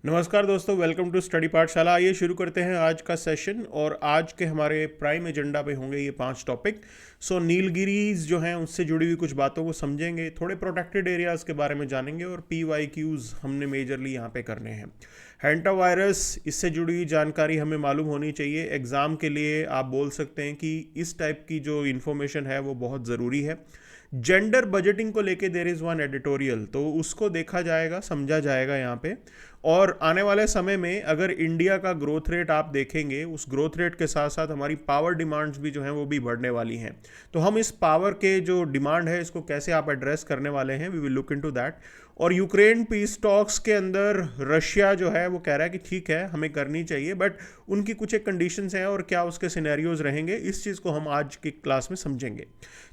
नमस्कार दोस्तों, welcome to study पाठशाला। आइए शुरू करते हैं आज का सेशन। और आज के हमारे प्राइम एजेंडा पे होंगे ये 5 टॉपिक। नीलगिरीज जो हैं उससे जुड़ी हुई कुछ बातों को समझेंगे, थोड़े प्रोटेक्टेड एरियाज़ के बारे में जानेंगे और PYQs हमने मेजरली यहाँ पे करने हैं। हैंटा वायरस, इससे जुड़ी हुई जानकारी हमें मालूम होनी चाहिए। एग्ज़ाम के लिए आप बोल सकते हैं कि इस टाइप की जो इन्फॉर्मेशन है वो बहुत ज़रूरी है। जेंडर बजटिंग को लेके देर इज़ वन एडिटोरियल, तो उसको देखा जाएगा, समझा जाएगा यहाँ पे। और आने वाले समय में अगर इंडिया का ग्रोथ रेट आप देखेंगे, उस ग्रोथ रेट के साथ साथ हमारी पावर डिमांड्स भी जो हैं वो भी बढ़ने वाली हैं। तो हम इस पावर के जो डिमांड है इसको कैसे आप एड्रेस करने वाले हैं, we will look into that. और यूक्रेन पीस टॉक्स के अंदर रशिया जो है वो कह रहा है कि ठीक है हमें करनी चाहिए, बट उनकी कुछ एक कंडीशंस हैं और क्या उसके सिनेरियोज रहेंगे, इस चीज़ को हम आज की क्लास में समझेंगे।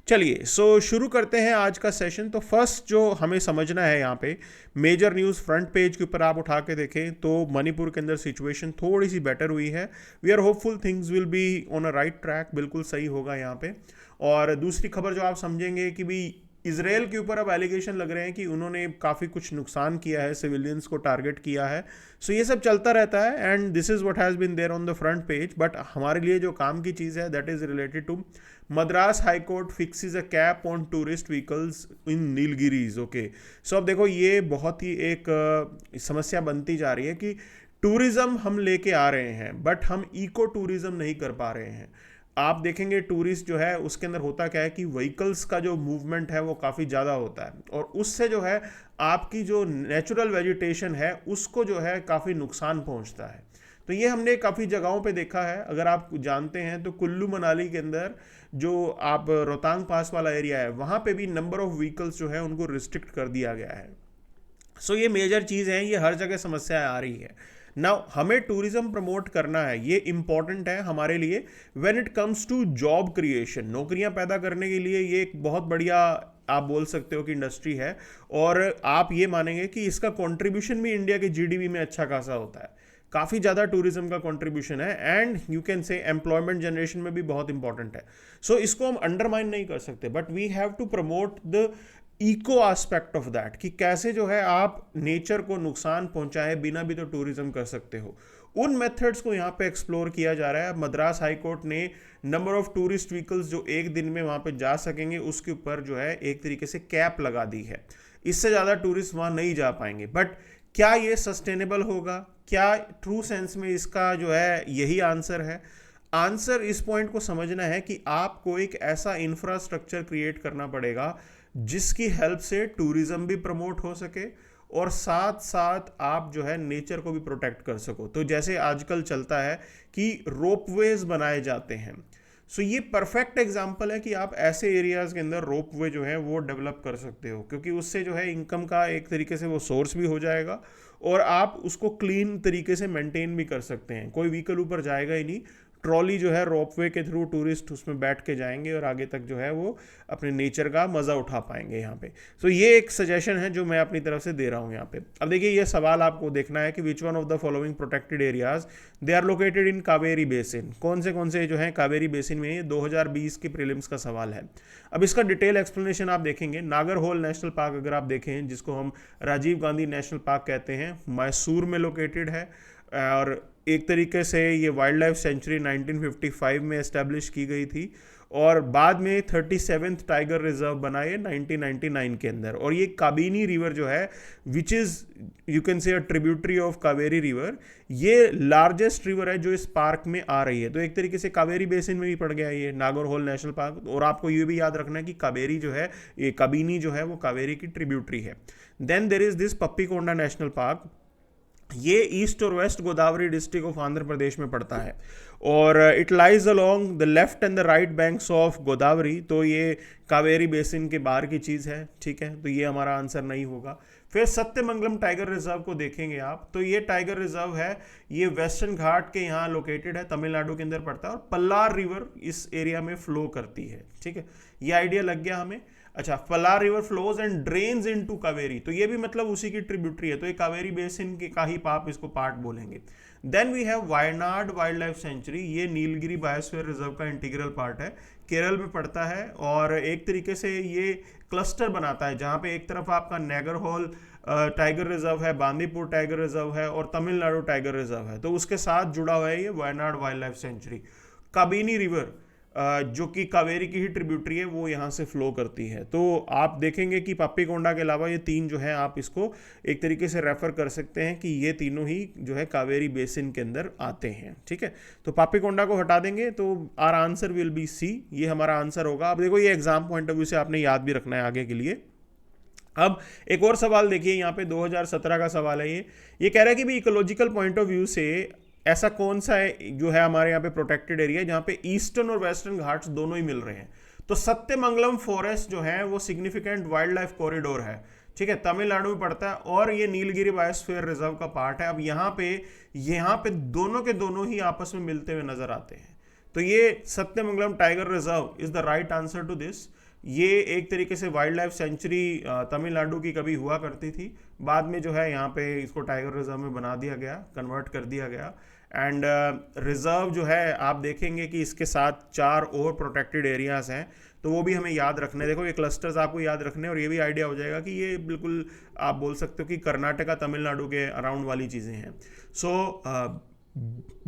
चलिए शुरू करते हैं आज का सेशन। तो फर्स्ट जो हमें समझना है यहाँ पे, मेजर न्यूज़ फ्रंट पेज के ऊपर आप उठा के देखें तो मणिपुर के अंदर सिचुएशन थोड़ी सी बेटर हुई है। We are hopeful things will be on a right track, बिल्कुल सही होगा यहाँ पे। और दूसरी खबर जो आप समझेंगे कि भी इसराइल के ऊपर अब एलिगेशन लग रहे हैं कि उन्होंने काफ़ी कुछ नुकसान किया है, सिविलियंस को टारगेट किया है। ये सब चलता रहता है and this is what has been there on the front page. But हमारे लिए जो काम की चीज़ है that is related to Madras high court fixes a cap on tourist vehicles in Nilgiris. Okay, अब देखो ये बहुत ही एक समस्या बनती जा रही है कि टूरिज्म हम लेके आ रहे हैं बट हम इको टूरिज्म नहीं कर पा रहे हैं। आप देखेंगे टूरिस्ट जो है उसके अंदर होता क्या है कि व्हीकल्स का जो मूवमेंट है वो काफ़ी ज़्यादा होता है और उससे जो है आपकी जो नेचुरल वेजिटेशन है उसको जो है काफ़ी नुकसान पहुंचता है। तो ये हमने काफ़ी जगहों पे देखा है। अगर आप जानते हैं तो कुल्लू मनाली के अंदर जो आप रोहतांग पास वाला एरिया है वहाँ पे भी नंबर ऑफ व्हीकल्स जो है उनको रिस्ट्रिक्ट कर दिया गया है। ये मेजर चीज़ है, ये हर जगह समस्या आ रही है। नाउ हमें टूरिज्म प्रमोट करना है, ये इंपॉर्टेंट है हमारे लिए। When it comes to job creation, नौकरियां पैदा करने के लिए ये एक बहुत बढ़िया आप बोल सकते हो कि इंडस्ट्री है। और आप ये मानेंगे कि इसका कंट्रीब्यूशन भी इंडिया के GDP में अच्छा खासा होता है। काफ़ी ज़्यादा टूरिज्म का कंट्रीब्यूशन है एंड यू कैन से एम्प्लॉयमेंट जनरेशन में भी बहुत इंपॉर्टेंट है। इसको हम अंडरमाइन नहीं कर सकते but we have to promote the eco aspect of that, कि कैसे जो है आप नेचर को नुकसान पहुंचाए बिना भी तो टूरिज्म कर सकते हो। उन मेथड्स को यहाँ पे एक्सप्लोर किया जा रहा है। मद्रास हाई कोर्ट ने नंबर ऑफ टूरिस्ट व्हीकल्स जो एक दिन में वहाँ पे जा सकेंगे उसके ऊपर जो है एक तरीके से कैप लगा दी है। इससे ज़्यादा टूरिस्ट वहाँ नहीं जा पाएंगे। बट क्या ये सस्टेनेबल होगा? क्या ट्रू सेंस में इसका जो है यही आंसर है? आंसर इस पॉइंट को समझना है कि आपको एक ऐसा इंफ्रास्ट्रक्चर क्रिएट करना पड़ेगा जिसकी हेल्प से टूरिज्म भी प्रमोट हो सके और साथ साथ आप जो है नेचर को भी प्रोटेक्ट कर सको। तो जैसे आजकल चलता है कि रोपवेज बनाए जाते हैं, ये परफेक्ट एग्जांपल है कि आप ऐसे एरियाज के अंदर रोपवे जो है वो डेवलप कर सकते हो, क्योंकि उससे जो है इनकम का एक तरीके से वो सोर्स भी हो जाएगा और आप उसको क्लीन तरीके से मेंटेन भी कर सकते हैं। कोई व्हीकल ऊपर जाएगा ही नहीं, ट्रॉली जो है रोपवे के थ्रू टूरिस्ट उसमें बैठ के जाएंगे और आगे तक जो है वो अपने नेचर का मज़ा उठा पाएंगे यहाँ पे। ये एक सजेशन है जो मैं अपनी तरफ से दे रहा हूँ यहाँ पे। अब देखिए ये सवाल आपको देखना है कि which one of the following protected areas they are located in Kaveri basin. कौन से जो है कावेरी बेसिन में, ये 2020 के प्रीलिम्स का सवाल है। अब इसका डिटेल एक्सप्लेनेशन आप देखेंगे। नागरहोल नेशनल पार्क अगर आप देखें, जिसको हम राजीव गांधी नेशनल पार्क कहते हैं, मैसूर में लोकेटेड है और एक तरीके से ये वाइल्ड लाइफ सेंचुरी 1955 में एस्टेब्लिश की गई थी और बाद में 37th टाइगर रिजर्व बना ये 1999 के अंदर। और ये काबिनी रिवर जो है विच इज़ यू कैन से a tributary of Kaveri river, ये लार्जेस्ट रिवर है जो इस पार्क में आ रही है। तो एक तरीके से कावेरी बेसिन में भी पड़ गया ये नागरहोल नेशनल पार्क। और आपको ये भी याद रखना है कि कावेरी जो है, ये काबिनी जो है वो कावेरी की ट्रिब्यूटरी है। Then there is this Papikonda national park, ये ईस्ट और west Godavari district of Andhra Pradesh में पड़ता है और it lies along the left and the right banks of Godavari. तो ये कावेरी बेसिन के बाहर की चीज़ है, ठीक है, तो ये हमारा आंसर नहीं होगा। फिर सत्यमंगलम टाइगर रिजर्व को देखेंगे आप, तो ये टाइगर रिजर्व है, ये वेस्टर्न घाट के यहाँ लोकेटेड है, तमिलनाडु के अंदर पड़ता है और पल्लार रिवर इस एरिया में फ्लो करती है, ठीक है, ये आइडिया लग गया हमें। अच्छा, Palar river flows and drains into Kaveri, तो ये भी मतलब उसी की ट्रिब्यूटरी है, तो ये कावेरी बेसिन के का ही आप इसको पार्ट बोलेंगे। Then we have Wayanad wild life sanctuary, ये नीलगिरी बायोस्फीयर रिजर्व का इंटीग्रल पार्ट है, केरल में पड़ता है और एक तरीके से ये क्लस्टर बनाता है जहाँ पे एक तरफ आपका नागरहोल टाइगर रिजर्व है, बांदीपुर टाइगर रिजर्व है और तमिलनाडु टाइगर रिजर्व है। तो उसके साथ जुड़ा हुआ है ये Wayanad wild life sanctuary. Kabini river जो कि कावेरी की ही ट्रिब्यूटरी है, वो यहाँ से फ्लो करती है। तो आप देखेंगे कि पापीकोंडा के अलावा ये तीन जो है, आप इसको एक तरीके से रेफर कर सकते हैं कि ये तीनों ही जो है कावेरी बेसिन के अंदर आते हैं। ठीक है, तो पापीकोंडा को हटा देंगे तो our answer will be C, ये हमारा आंसर होगा। अब देखो, ये एग्जाम पॉइंट ऑफ व्यू से आपने याद भी रखना है आगे के लिए। अब एक और सवाल देखिए, यहाँ पे 2017 का सवाल है। ये कह रहा है कि भाई इकोलॉजिकल पॉइंट ऑफ व्यू से ऐसा कौन सा है जो है हमारे यहाँ पे प्रोटेक्टेड एरिया जहाँ पे ईस्टर्न और वेस्टर्न घाट्स दोनों ही मिल रहे हैं। तो सत्यमंगलम फॉरेस्ट जो है वो सिग्निफिकेंट वाइल्ड लाइफ कॉरिडोर है। ठीक है, तमिलनाडु में पड़ता है और ये नीलगिरी बायोस्फीयर रिजर्व का पार्ट है। अब यहाँ पे दोनों के दोनों ही आपस में मिलते हुए नजर आते हैं। तो ये Sathyamangalam tiger reserve is the right answer to this. ये एक तरीके से वाइल्ड लाइफ सेंचुरी तमिलनाडु की कभी हुआ करती थी, बाद में जो है यहाँ पे इसको टाइगर रिजर्व में बना दिया गया, कन्वर्ट कर दिया गया। एंड रिजर्व जो है आप देखेंगे कि इसके साथ 4 और प्रोटेक्टेड एरियाज हैं, तो वो भी हमें याद रखने। देखो, ये क्लस्टर्स आपको याद रखने, और ये भी आइडिया हो जाएगा कि ये बिल्कुल आप बोल सकते हो कि कर्नाटका तमिलनाडु के अराउंड वाली चीज़ें हैं। So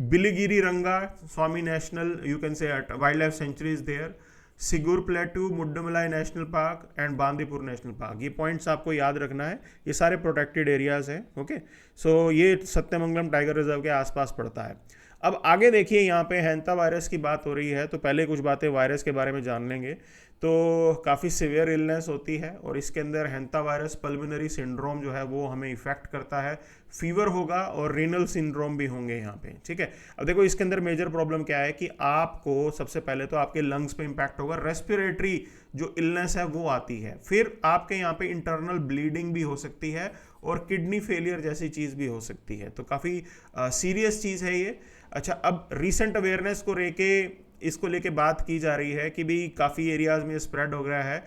Biligiri Ranga Swamy national, you can say wild life sanctuary is there, Sigur plateau, Mudumalai national park and Bandipur national park. ये पॉइंट्स आपको याद रखना है, ये सारे प्रोटेक्टेड एरियाज हैं। ओके, सो ये सत्यमंगलम टाइगर रिजर्व के आसपास पड़ता है। अब आगे देखिए, यहाँ पे हैंथा वायरस की बात हो रही है, तो पहले कुछ बातें वायरस के बारे में जान लेंगे। तो काफ़ी सिवियर इलनेस होती है और इसके अंदर हैंथा वायरस पल्मोनरी सिंड्रोम जो है वो हमें इफेक्ट करता है, फीवर होगा और रीनल सिंड्रोम भी होंगे यहाँ पे। ठीक है, अब देखो इसके अंदर मेजर प्रॉब्लम क्या है कि आपको सबसे पहले तो आपके लंग्स पे इम्पैक्ट होगा, रेस्पिरेटरी जो इलनेस है वो आती है, फिर आपके यहाँ पे इंटरनल ब्लीडिंग भी हो सकती है और किडनी फेलियर जैसी चीज़ भी हो सकती है। तो काफ़ी सीरियस चीज़ है ये। अच्छा, अब रिसेंट अवेयरनेस को इसको लेके बात की जा रही है कि भी काफ़ी एरियाज में स्प्रेड हो गया है।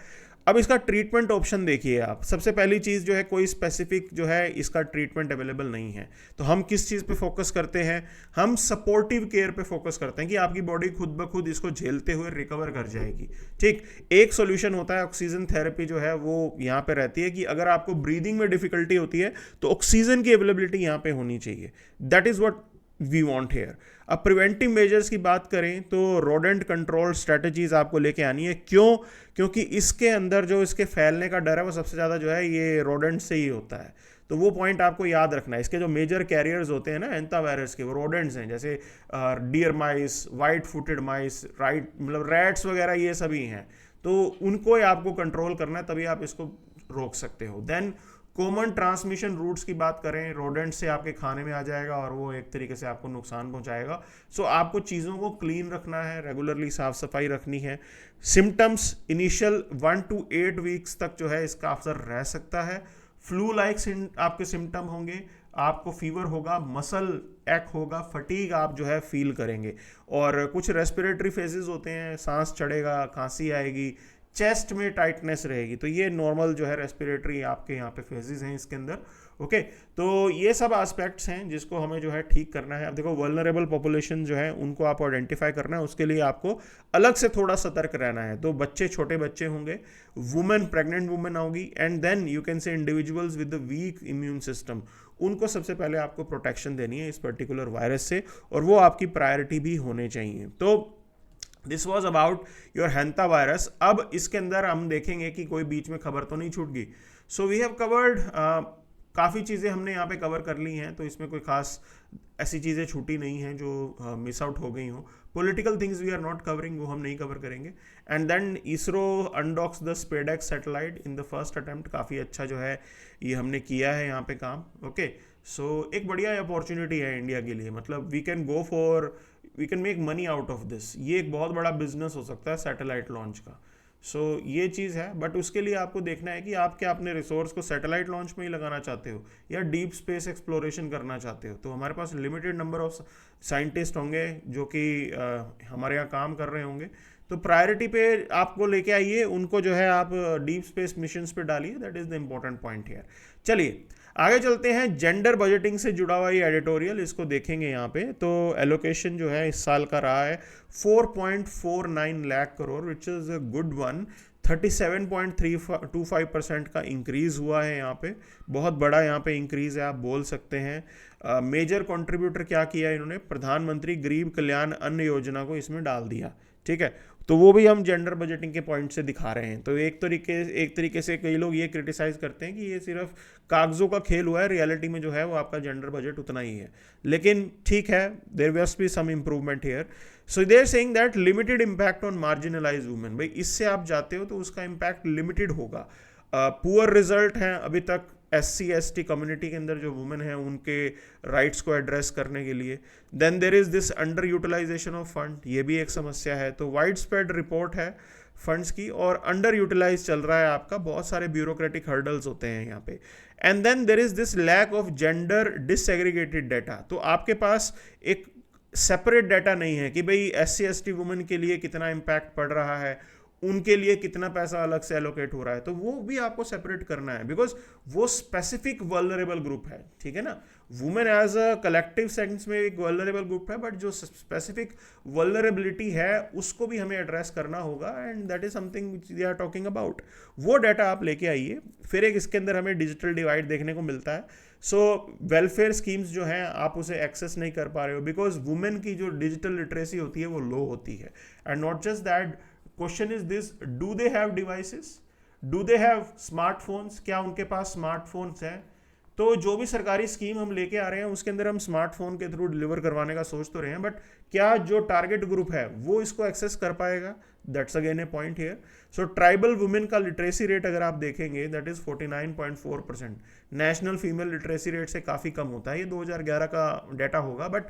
अब इसका ट्रीटमेंट ऑप्शन देखिए आप। सबसे पहली चीज़ जो है, कोई स्पेसिफिक जो है इसका ट्रीटमेंट अवेलेबल नहीं है। तो हम किस चीज़ पे फोकस करते हैं? हम सपोर्टिव केयर पे फोकस करते हैं कि आपकी बॉडी खुद ब खुद इसको झेलते हुए रिकवर कर जाएगी। ठीक, एक सॉल्यूशन होता है ऑक्सीजन थेरेपी जो है वो यहाँ पे रहती है कि अगर आपको ब्रीदिंग में डिफिकल्टी होती है तो ऑक्सीजन की अवेलेबिलिटी यहाँ पे होनी चाहिए। That is what we want here. अब प्रिवेंटिव मेजर्स की बात करें तो रोडेंट कंट्रोल स्ट्रेटजीज आपको लेके आनी है। क्यों? क्योंकि इसके अंदर जो इसके फैलने का डर है वो सबसे ज़्यादा जो है ये रोडेंट से ही होता है। तो वो पॉइंट आपको याद रखना है। इसके जो मेजर कैरियर्स होते हैं ना हैंथा वायरस के, वो रोडेंट्स हैं, जैसे डियर माइस, वाइट फुटेड माइस, राइट मतलब रैट्स वगैरह, ये सभी हैं। तो उनको ही आपको कंट्रोल करना है, तभी आप इसको रोक सकते हो। देन कॉमन ट्रांसमिशन रूट्स की बात करें, रोडेंट से आपके खाने में आ जाएगा और वो एक तरीके से आपको नुकसान पहुंचाएगा। सो आपको चीज़ों को क्लीन रखना है, रेगुलरली साफ सफाई रखनी है। सिम्टम्स इनिशियल 1 to 8 वीक्स तक जो है इसका असर रह सकता है। फ्लू लाइक आपके सिम्टम होंगे, आपको फीवर होगा, मसल एक होगा, फटीग आप जो है फील करेंगे, और कुछ रेस्पिरेटरी फेजेस होते हैं, सांस चढ़ेगा, खांसी आएगी, चेस्ट में टाइटनेस रहेगी। तो ये नॉर्मल जो है रेस्पिरेटरी आपके यहाँ पे फेजेस हैं इसके अंदर। ओके, तो ये सब एस्पेक्ट्स हैं जिसको हमें जो है ठीक करना है। अब देखो, वल्नरेबल पॉपुलेशन जो है उनको आप आइडेंटिफाई करना है, उसके लिए आपको अलग से थोड़ा सतर्क रहना है। तो बच्चे, छोटे बच्चे होंगे, वुमेन, प्रेग्नेंट वुमेन होगी, and then you can say individuals with the weak immune system, उनको सबसे पहले आपको प्रोटेक्शन देनी है इस पर्टिकुलर वायरस से, और वो आपकी प्रायोरिटी भी होने चाहिए। तो this was about your hanta virus. अब इसके अंदर हम देखेंगे कि कोई बीच में खबर तो नहीं छूट गई। सो वी हैव कवर्ड, काफ़ी चीज़ें हमने यहाँ पे कवर कर ली हैं, तो इसमें कोई खास ऐसी चीज़ें छूटी नहीं हैं जो मिस आउट हो गई हों। Political things we are not covering, वो हम नहीं कवर करेंगे। And then ISRO undocks the SPADEX satellite in the first attempt. काफ़ी अच्छा जो है ये हमने किया है यहाँ पे काम। ओके, सो एक बढ़िया अपॉर्चुनिटी है इंडिया के लिए, मतलब we can make money out of this. ये एक बहुत बड़ा बिजनेस हो सकता है सैटेलाइट लॉन्च का। सो ये चीज़ है, बट उसके लिए आपको देखना है कि आप क्या अपने रिसोर्स को सैटेलाइट लॉन्च में ही लगाना चाहते हो या डीप स्पेस एक्सप्लोरेशन करना चाहते हो। तो हमारे पास लिमिटेड नंबर ऑफ साइंटिस्ट होंगे जो कि हमारे यहाँ काम कर रहे होंगे। तो प्रायोरिटी पे आपको लेके आइए, उनको जो है आप डीप स्पेस मिशंस पे डालिए। That is the important point here. चलिए आगे चलते हैं। जेंडर बजटिंग से जुड़ा हुआ ये एडिटोरियल, इसको देखेंगे यहाँ पे। तो एलोकेशन जो है इस साल का रहा है 4.49 lakh crore, which is a good one. 37.325% का इंक्रीज़ हुआ है यहाँ पे, बहुत बड़ा यहाँ पे इंक्रीज़ है आप बोल सकते हैं। मेजर कंट्रीब्यूटर क्या किया इन्होंने, प्रधानमंत्री गरीब कल्याण अन्न योजना को इसमें डाल दिया, ठीक है। तो वो भी हम जेंडर बजटिंग के पॉइंट से दिखा रहे हैं। तो एक तरीके से कई लोग ये क्रिटिसाइज करते हैं कि ये सिर्फ कागजों का खेल हुआ है, रियलिटी में जो है वो आपका जेंडर बजट उतना ही है। लेकिन ठीक है, there must be some improvement here. So they are saying that limited impact on marginalize women, भाई इससे आप जाते हो तो उसका इम्पैक्ट लिमिटेड होगा। पुअर रिजल्ट हैं अभी तक SC ST कम्युनिटी के अंदर जो वुमेन हैं उनके राइट्स को एड्रेस करने के लिए। Then there is this under utilization of fund, ये भी एक समस्या है। तो वाइड स्प्रेड रिपोर्ट है फंड्स की, और अंडर यूटिलाइज चल रहा है आपका, बहुत सारे ब्यूरोक्रेटिक हर्डल्स होते हैं यहाँ पे। And then there is this lack of gender disaggregated data, तो आपके पास एक सेपरेट डाटा नहीं है कि भाई SC ST वुमेन के लिए कितना इम्पैक्ट पड़ रहा है, उनके लिए कितना पैसा अलग से एलोकेट हो रहा है, तो वो भी आपको सेपरेट करना है, बिकॉज वो स्पेसिफिक वल्नरेबल ग्रुप है, ठीक है ना। Women as a collective sense में एक वल्नरेबल ग्रुप है, बट जो स्पेसिफिक वल्नरेबिलिटी है उसको भी हमें एड्रेस करना होगा, and that is something which we are talking about. वो डाटा आप लेके आइए। फिर एक इसके अंदर हमें डिजिटल डिवाइड देखने को मिलता है। सो वेलफेयर स्कीम्स जो हैं आप उसे एक्सेस नहीं कर पा रहे हो, बिकॉज वुमेन की जो डिजिटल लिटरेसी होती है वो लो होती है। And not just that, question is this, do they have devices, do they have smartphones, क्या उनके पास स्मार्टफोन्स हैं। तो जो भी सरकारी स्कीम हम लेके आ रहे हैं उसके अंदर हम स्मार्टफोन के थ्रू डिलीवर करवाने का सोच तो रहे हैं, बट क्या जो टारगेट ग्रुप है वो इसको एक्सेस कर पाएगा, that's again A point here. So tribal women का लिटरेसी रेट अगर आप देखेंगे that is 49.4%, national female literacy rate से काफ़ी कम होता है, ये 2011 का डाटा होगा, बट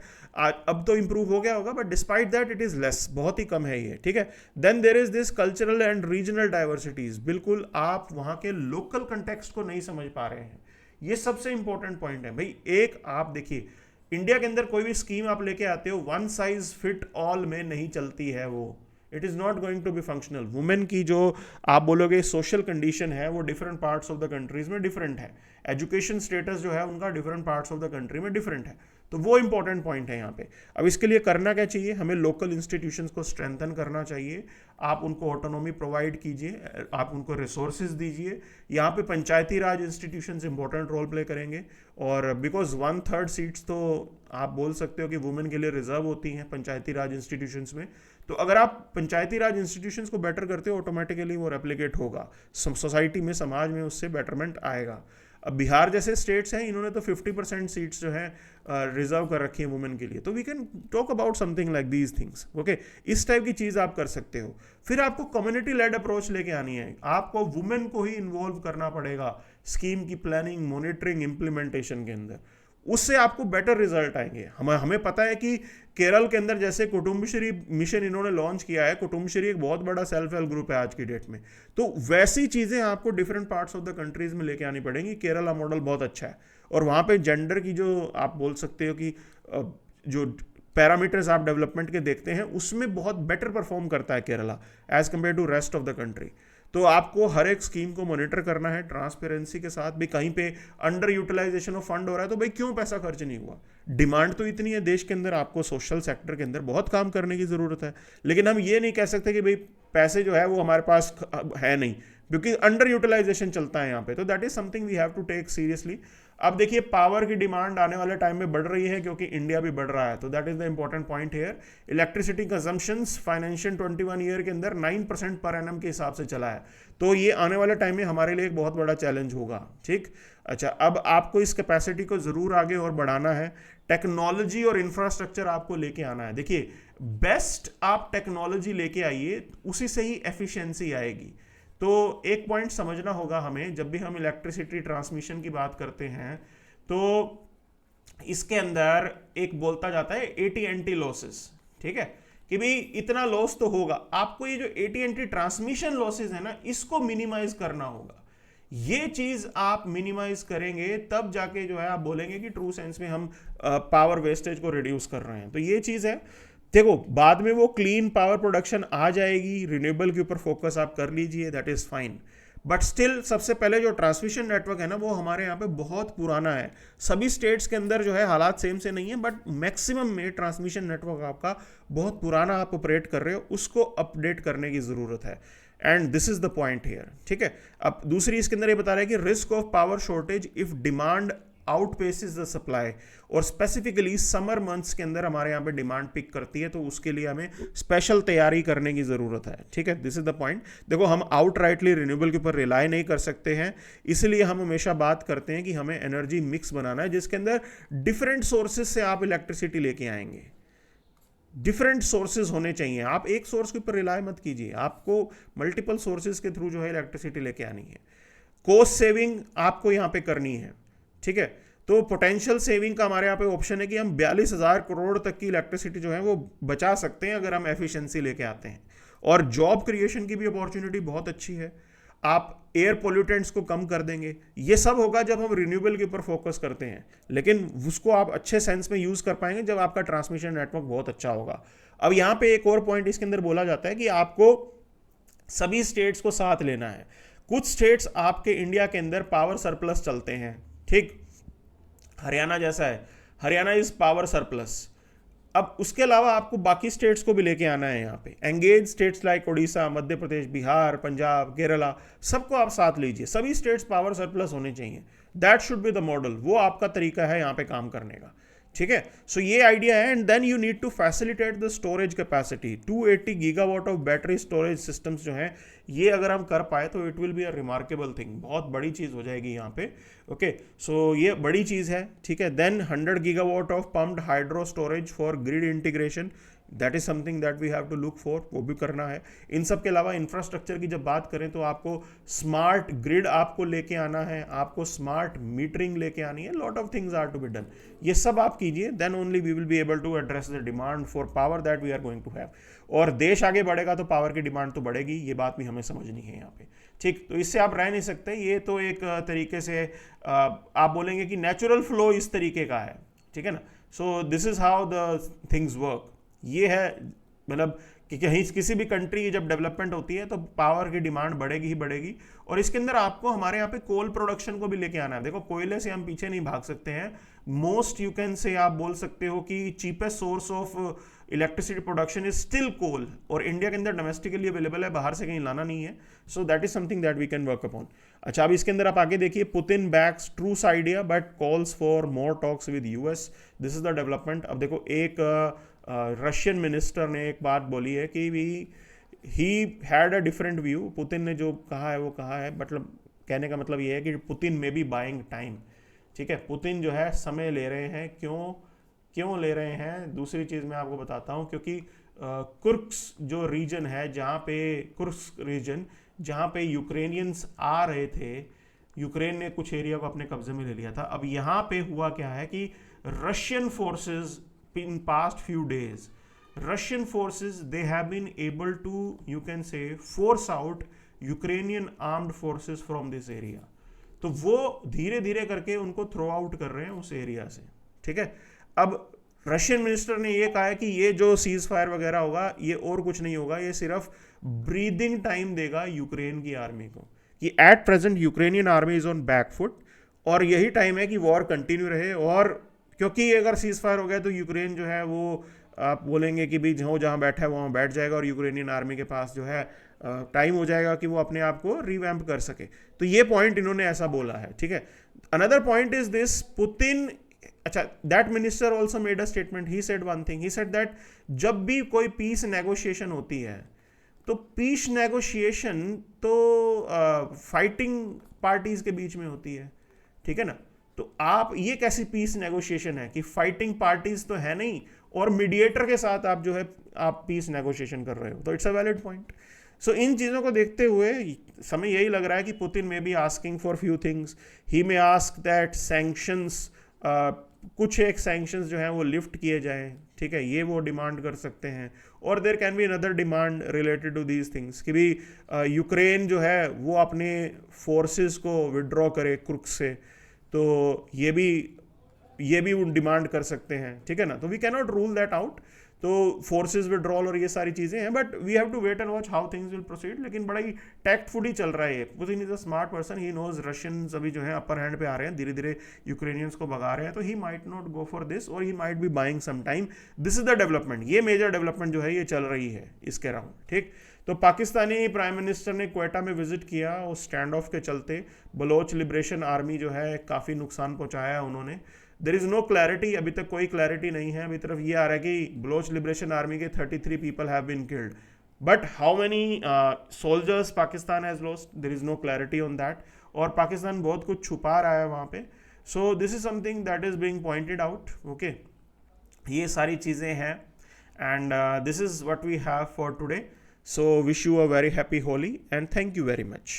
अब तो इंप्रूव हो गया होगा, but despite that it is less, बहुत ही कम है ये, ठीक है। Then there is this cultural and regional diversities, बिल्कुल आप वहाँ के लोकल कंटेक्स्ट को नहीं समझ पा रहे हैं, ये सबसे इंपॉर्टेंट पॉइंट है भाई। एक आप देखिए, इंडिया के अंदर कोई भी स्कीम आप लेके आते हो, वन साइज फिट ऑल में नहीं चलती है वो, it is not going to be functional. Women की जो आप बोलोगे सोशल कंडीशन है वो different parts of the countries में डिफरेंट है, एजुकेशन स्टेटस जो है उनका different parts of the country में डिफरेंट है, तो वो इंपॉर्टेंट पॉइंट है यहाँ पे। अब इसके लिए करना क्या चाहिए, हमें लोकल इंस्टीट्यूशंस को स्ट्रेंथन करना चाहिए, आप उनको ऑटोनॉमी प्रोवाइड कीजिए, आप उनको रिसोर्सेज दीजिए। यहाँ पे पंचायती राज इंस्टीट्यूशंस इंपॉर्टेंट रोल प्ले करेंगे, और बिकॉज 1/3 सीट्स तो आप बोल सकते हो कि वुमेन के लिए रिजर्व होती हैं पंचायती राज इंस्टीट्यूशंस में। तो अगर आप पंचायती राज इंस्टीट्यूशंस को बेटर करते हो, ऑटोमेटिकली वो रेप्लिकेट होगा सोसाइटी में, समाज में, उससे बेटरमेंट आएगा। अब बिहार जैसे स्टेट्स हैं, इन्होंने तो 50% सीट्स जो हैं रिजर्व कर रखी है वुमेन के लिए, तो we can talk about something like these things, okay. इस टाइप की चीज़ आप कर सकते हो। फिर आपको कम्युनिटी लेड अप्रोच लेके आनी है, आपको वुमेन को ही इन्वॉल्व करना पड़ेगा स्कीम की प्लानिंग, मॉनिटरिंग, इम्प्लीमेंटेशन के अंदर, उससे आपको बेटर रिजल्ट आएंगे। हमें पता है कि केरल के अंदर जैसे कुटुम्बश्री मिशन इन्होंने लॉन्च किया है, कुटुम्बश्री एक बहुत बड़ा सेल्फ हेल्प ग्रुप है आज की डेट में, तो वैसी चीज़ें आपको different parts of the countries में लेके आनी पड़ेंगी। केरला मॉडल बहुत अच्छा है, और वहाँ पे जेंडर की जो आप बोल सकते हो कि जो पैरामीटर्स आप डेवलपमेंट के देखते हैं उसमें बहुत बेटर परफॉर्म करता है Kerala as compare to rest of the country. तो आपको हर एक स्कीम को मॉनिटर करना है ट्रांसपेरेंसी के साथ भी। कहीं पे अंडर यूटिलाइजेशन ऑफ फंड हो रहा है तो भाई क्यों पैसा खर्च नहीं हुआ, डिमांड तो इतनी है देश के अंदर, आपको सोशल सेक्टर के अंदर बहुत काम करने की ज़रूरत है। लेकिन हम ये नहीं कह सकते कि भाई पैसे जो है वो हमारे पास है नहीं, क्योंकि अंडर यूटिलाइजेशन चलता है यहाँ पे, तो that is something we have to take seriously. अब देखिए पावर की डिमांड आने वाले टाइम में बढ़ रही है क्योंकि इंडिया भी बढ़ रहा है, तो that is the important point here. Electricity consumptions financial 21 year के अंदर 9% पर एनम के हिसाब से चला है, तो ये आने वाले टाइम में हमारे लिए एक बहुत बड़ा चैलेंज होगा, ठीक। अच्छा, अब आपको इस कैपेसिटी को ज़रूर आगे और बढ़ाना है, टेक्नोलॉजी और इंफ्रास्ट्रक्चर आपको लेके आना है। देखिए बेस्ट आप टेक्नोलॉजी लेके आइए, उसी से ही एफिशिएंसी आएगी। तो एक पॉइंट समझना होगा हमें, जब भी हम इलेक्ट्रिसिटी ट्रांसमिशन की बात करते हैं तो इसके अंदर एक बोलता जाता है AT&T लॉसेस, ठीक है, कि भाई इतना लॉस तो होगा, आपको ये जो AT&T ट्रांसमिशन लॉसेस है ना, इसको मिनिमाइज करना होगा। ये चीज आप मिनिमाइज करेंगे तब जाके जो है आप बोलेंगे कि ट्रू सेंस में हम पावर वेस्टेज को रिड्यूस कर रहे हैं। तो ये चीज है, देखो बाद में वो क्लीन पावर प्रोडक्शन आ जाएगी, रिन्यूएबल के ऊपर फोकस आप कर लीजिए, that is fine, but still सबसे पहले जो ट्रांसमिशन नेटवर्क है ना वो हमारे यहाँ पे बहुत पुराना है। सभी स्टेट्स के अंदर जो है हालात सेम से नहीं है, बट मैक्सिमम में ट्रांसमिशन नेटवर्क आपका बहुत पुराना आप ऑपरेट कर रहे हो, उसको अपडेट करने की ज़रूरत है। And this is the point here, ठीक है। अब दूसरी इसके अंदर ये बता रहा है कि risk of power shortage if demand outpaces the supply, और स्पेसिफिकली समर मंथ्स के अंदर हमारे यहाँ पे डिमांड पिक करती है, तो उसके लिए हमें स्पेशल तैयारी करने की ज़रूरत है, ठीक है। This is the point. देखो हम आउटराइटली रिन्यूएबल के ऊपर रिलाई नहीं कर सकते हैं, इसलिए हम हमेशा बात करते हैं कि हमें एनर्जी मिक्स बनाना है जिसके अंदर डिफरेंट सोर्सेज से आप इलेक्ट्रिसिटी लेके आएंगे। डिफरेंट सोर्सेज होने चाहिए, आप एक सोर्स के ऊपर रिलाई मत कीजिए, आपको मल्टीपल सोर्सेज के थ्रू जो है इलेक्ट्रिसिटी लेके आनी है। कॉस्ट सेविंग आपको यहाँ पे करनी है, ठीक है। तो पोटेंशियल सेविंग का हमारे यहाँ पे ऑप्शन है कि हम 42,000 करोड़ तक की इलेक्ट्रिसिटी जो है वो बचा सकते हैं अगर हम एफिशिएंसी लेके आते हैं। और जॉब क्रिएशन की भी अपॉर्चुनिटी बहुत अच्छी है, आप एयर पोल्यूटेंट्स को कम कर देंगे। ये सब होगा जब हम रिन्यूएबल के ऊपर फोकस करते हैं, लेकिन उसको आप अच्छे सेंस में यूज कर पाएंगे जब आपका ट्रांसमिशन नेटवर्क बहुत अच्छा होगा। अब यहाँ पे एक और पॉइंट इसके अंदर बोला जाता है कि आपको सभी स्टेट्स को साथ लेना है। कुछ स्टेट्स आपके इंडिया के अंदर पावर सरप्लस चलते हैं, ठीक, हरियाणा जैसा है, हरियाणा इज पावर सरप्लस। अब उसके अलावा आपको बाकी स्टेट्स को भी लेके आना है यहाँ पे, engage states like Orissa, Madhya Pradesh, Bihar, Punjab, Kerala, सबको आप साथ लीजिए, सभी स्टेट्स पावर सरप्लस होने चाहिए। That should be the model, वो आपका तरीका है यहाँ पे काम करने का, ठीक है। सो ये आइडिया है। And then you need to facilitate the storage capacity. 280 gigawatt of battery storage systems जो हैं, ये अगर हम कर पाए तो it will be a remarkable thing, बहुत बड़ी चीज़ हो जाएगी यहाँ पे, ओके। सो ये बड़ी चीज़ है, ठीक है। Then 100 gigawatt of pumped hydro storage for grid integration, that is something that we have to look for, वो भी करना है। इन सब के अलावा इंफ्रास्ट्रक्चर की जब बात करें तो आपको स्मार्ट ग्रिड आपको लेके आना है, आपको स्मार्ट मीटरिंग लेके आनी है, lot of things are to be done. ये सब आप कीजिए, then only we will be able to address the demand for power that we are going to have. और देश आगे बढ़ेगा तो पावर की डिमांड तो बढ़ेगी, ये बात भी हमें समझनी है यहाँ पे, ठीक। तो इससे आप रह नहीं सकते, ये तो एक तरीके से आप बोलेंगे कि नेचुरल फ्लो इस तरीके का है, ठीक है ना। सो this is how the things work. ये है मतलब कि कहीं किसी भी कंट्री की जब डेवलपमेंट होती है तो पावर की डिमांड बढ़ेगी ही बढ़ेगी। और इसके अंदर आपको हमारे यहाँ पे कोल प्रोडक्शन को भी लेके आना है। देखो कोयले से हम पीछे नहीं भाग सकते हैं, मोस्ट यू कैन से आप बोल सकते हो कि cheapest source of electricity production is still coal, और इंडिया के अंदर डोमेस्टिकली अवेलेबल है, बाहर से कहीं लाना नहीं है। So that is something that we can work upon. अच्छा, अब इसके अंदर आप आगे देखिए, Putin backs truce idea but calls for more talks with US, this is the development. अब देखो एक रशियन मिनिस्टर ने एक बात बोली है कि he had a different view. Putin ने जो कहा है वो कहा है, मतलब कहने का मतलब ये है कि पुतिन में बी बाइंग टाइम, ठीक है। पुतिन जो है समय ले रहे हैं, क्यों ले रहे हैं, दूसरी चीज़ मैं आपको बताता हूँ। क्योंकि कुर्स्क जो रीजन है, जहाँ पे कुर्स्क रीजन जहाँ पे यूक्रेनियंस आ रहे थे, यूक्रेन ने कुछ एरिया को अपने कब्जे में ले लिया था। अब यहाँ पे हुआ क्या है कि Russian forces in past few days, Russian forces they have been able to, you can say, force out Ukrainian armed forces from this area। तो वो धीरे धीरे करके उनको थ्रो आउट कर रहे हैं उस एरिया से, ठीक है। अब रशियन मिनिस्टर ने ये कहा है कि ये जो सीज फायर वगैरह होगा ये और कुछ नहीं होगा, ये सिर्फ ब्रीदिंग टाइम देगा यूक्रेन की आर्मी को, कि at present Ukrainian army is on backfoot, और यही टाइम है कि वॉर कंटिन्यू रहे। और क्योंकि अगर सीज फायर हो गया तो यूक्रेन जो है वो आप बोलेंगे कि भाई जो जहाँ बैठा है वहाँ बैठ जाएगा, और यूक्रेनियन आर्मी के पास जो है टाइम हो जाएगा कि वो अपने आप को रिवैम्प कर सके। तो ये पॉइंट इन्होंने ऐसा बोला है, ठीक है। Another point is this, Putin, अच्छा, that minister also made a statement, he said one thing, he said that जब भी कोई पीस नेगोशिएशन होती है तो पीस नेगोशिएशन तो फाइटिंग पार्टीज के बीच में होती है, ठीक है ना। तो आप ये कैसी पीस नेगोशिएशन है कि फाइटिंग पार्टीज तो है नहीं और मीडिएटर के साथ आप जो है आप पीस नेगोशिएशन कर रहे हो, तो इट्स अ वैलिड पॉइंट। सो इन चीज़ों को देखते हुए समय यही लग रहा है कि पुतिन में भी asking for few things, he may ask that sanctions, कुछ एक सैंक्शंस जो हैं वो लिफ्ट किए जाएं, ठीक है, ये वो डिमांड कर सकते हैं। और there can be another demand related to these things कि भी यूक्रेन जो है वो अपने फोर्सेस को विड्रॉ करे कुर्स्क से, तो ये भी वो डिमांड कर सकते हैं, ठीक है ना। तो we can not rule that out. तो फोर्सेस विड्रॉल और ये सारी चीज़ें हैं, but we have to wait and watch how things will proceed. लेकिन बड़ा ही टैक्टफुली चल रहा है ये। Putin is a smart person, he knows Russians अभी जो है अपर हैंड पे आ रहे हैं, धीरे धीरे यूक्रेनियंस को भगा रहे हैं, तो he might not go for this और he might be buying some time. This is the development, ये मेजर डेवलपमेंट जो है ये चल रही है इसके अराउंड, ठीक। तो पाकिस्तानी प्राइम मिनिस्टर ने क्वेटा में विजिट किया, उस स्टैंड ऑफ के चलते बलोच लिबरेशन आर्मी जो है काफ़ी नुकसान पहुंचाया उन्होंने। देर इज़ नो क्लैरिटी, अभी तक कोई क्लैरिटी नहीं है। अभी तरफ ये आ रहा है कि बलोच लिबरेशन आर्मी के 33 people have been killed, but how many soldiers Pakistan has lost, there is no clarity on that. और पाकिस्तान बहुत कुछ छुपा रहा है वहाँ पे। So this is something that is being pointed out, okay. ये सारी चीज़ें हैं, and this is what we have for today. So wish you a very happy Holi and thank you very much.